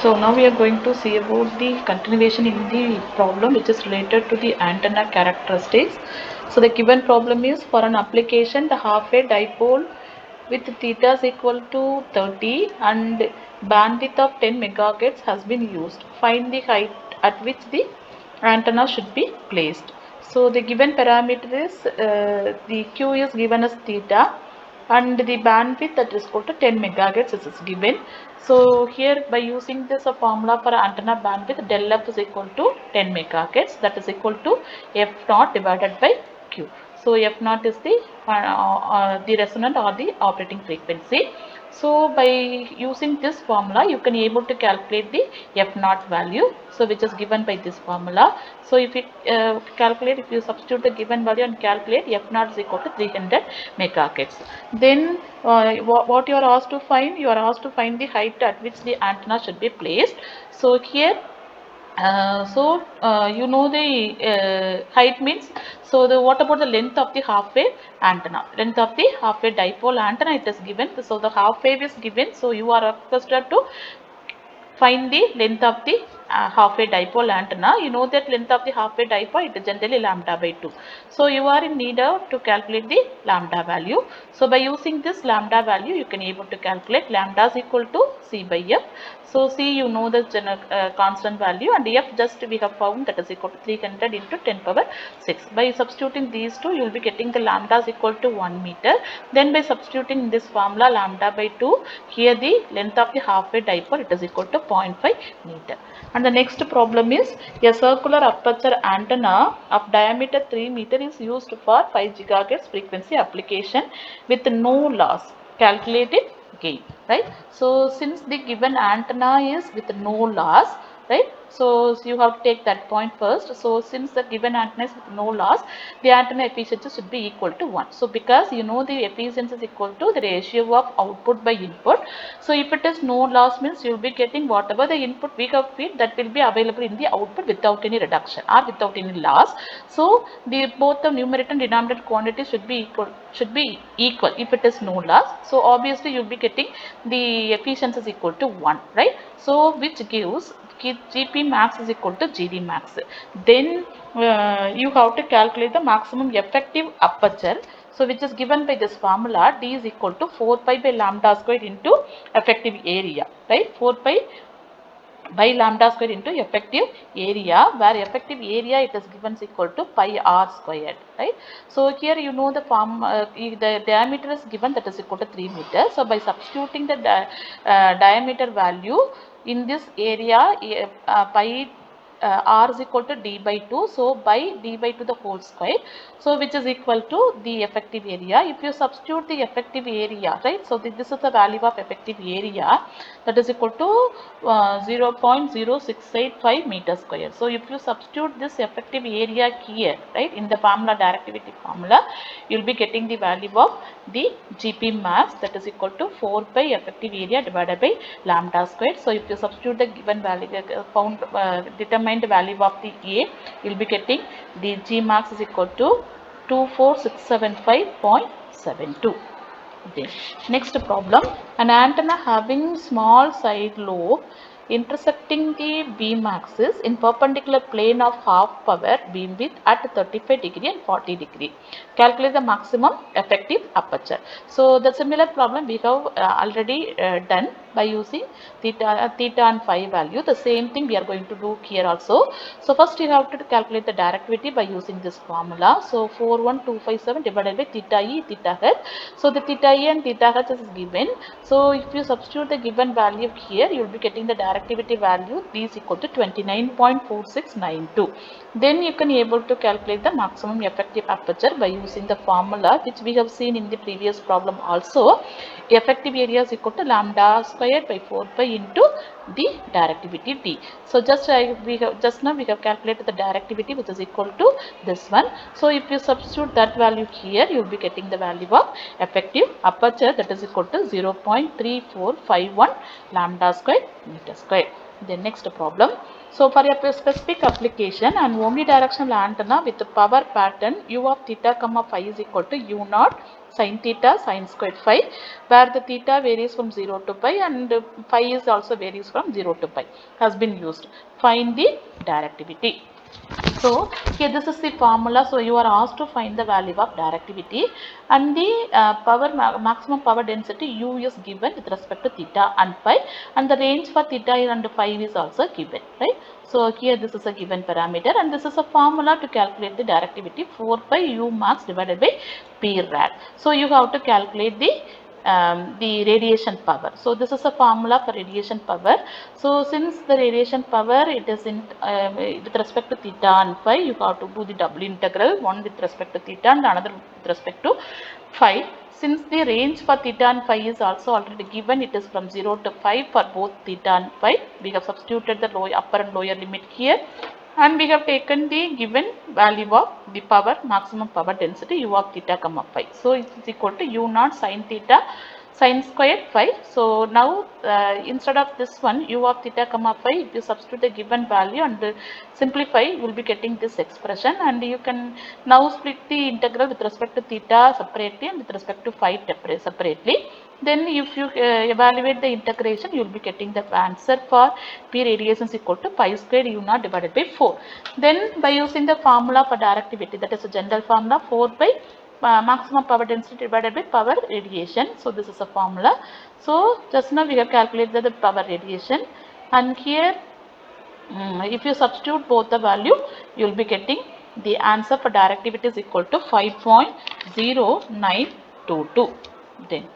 So now we are going to see about the continuation in the problem which is related to the antenna characteristics. So the given problem is for an application the half-wave dipole with theta is equal to 30 and bandwidth of 10 megahertz has been used. Find the height at which the antenna should be placed. So the given parameter is the Q is given as theta and the bandwidth that is equal to 10 megahertz is given. So here by using this formula for antenna bandwidth, del f is equal to 10 megahertz, that is equal to f naught divided by q. So f naught is the resonant or the operating frequency. So by using this formula you can able to calculate the f naught value, so which is given by this formula. So if you if you substitute the given value and calculate, f naught is equal to 300 megahertz. Then what you are asked to find, you are asked to find the height at which the antenna should be placed. So here you know the height means, so the what about the length of the half wave antenna, length of the half wave dipole antenna it is given. So the half wave is given, so you are requested to find the length of the half-wave dipole antenna. You know that length of the half-wave dipole it is generally lambda by 2. So you are in need of to calculate the lambda value. So by using this lambda value you can able to calculate lambda is equal to C by F. So C you know the constant value, and F just we have found that is equal to 300 into 10 power 6. By substituting these two you will be getting the lambda is equal to 1 meter. Then by substituting this formula lambda by 2, here the length of the half-wave dipole it is equal to 0.5 meter. And the next problem is a circular aperture antenna of diameter 3 meter is used for 5 gigahertz frequency application with no loss. Calculated gain, right? So since the given antenna is with no loss, right? So you have to take that point first. So since the given antenna is with no loss, the antenna efficiency should be equal to 1. So because you know the efficiency is equal to the ratio of output by input. So if it is no loss means you will be getting whatever the input we have feed, that will be available in the output without any reduction or without any loss. So the both the numerator and denominator quantity should be equal if it is no loss. So obviously you will be getting the efficiency is equal to 1, right? So which gives GP max is equal to GD max. Then you have to calculate the maximum effective aperture. So which is given by this formula, D is equal to 4 pi by lambda squared into effective area, right? 4 pi by lambda squared into effective area, where effective area it is given is equal to pi r squared, right? So here you know the the diameter is given, that is equal to 3 meters. So by substituting the diameter value in this area, pi r is equal to d by 2, so by d by 2 the whole square, so which is equal to the effective area. If you substitute the effective area, right, so this is the value of effective area, that is equal to 0.0685 meter square. So if you substitute this effective area here, right, in the formula, directivity formula, you will be getting the value of the GP max, that is equal to 4 pi effective area divided by lambda squared. So if you substitute the given value, determined value of the A, you will be getting the G max is equal to 24675.72. Then next problem, an antenna having small side lobe intersecting the beam axis in perpendicular plane of half power beam width at 35 degree and 40 degree. Calculate the maximum effective aperture. So the similar problem we have already done by using theta and phi value. The same thing we are going to do here also. So first you have to calculate the directivity by using this formula. So 41257 divided by theta e theta h. So the theta e and theta h is given. So if you substitute the given value here, you will be getting the directivity value D is equal to 29.4692. Then you can able to calculate the maximum effective aperture by using the formula which we have seen in the previous problem also. Effective area is equal to lambda squared by 4 pi into the directivity D. So just now we have calculated the directivity which is equal to this one. So if you substitute that value here, you will be getting the value of effective aperture, that is equal to 0.3451 lambda squared meter squared. The next problem. So for a specific application, an omnidirectional antenna with the power pattern u of theta comma phi is equal to u naught sin theta sin squared phi, where the theta varies from 0 to pi and phi is also varies from 0 to pi has been used. Find the directivity. So here this is the formula. So you are asked to find the value of directivity and the maximum power density U is given with respect to theta and phi, and the range for theta and phi is also given, right? So here this is a given parameter and this is a formula to calculate the directivity 4 pi U max divided by P rad. So you have to calculate the radiation power. So this is a formula for radiation power. So since the radiation power it is in with respect to theta and phi, you have to do the double integral, one with respect to theta and another with respect to phi. Since the range for theta and phi is also already given, it is from 0 to 5 for both theta and phi. We have substituted the upper and lower limit here, and we have taken the given value of the power maximum power density U of theta comma phi. So it is equal to U naught sin theta sin squared phi. So now instead of this one U of theta comma phi, if you substitute the given value and simplify, you will be getting this expression, and you can now split the integral with respect to theta separately and with respect to phi separately. Then if you evaluate the integration, you will be getting the answer for P radiation is equal to pi squared U naught divided by 4. Then by using the formula for directivity, that is a general formula, 4 by maximum power density divided by power radiation. So this is a formula. So just now we have calculated the power radiation, and here if you substitute both the value, you will be getting the answer for directivity is equal to 5.0922. Then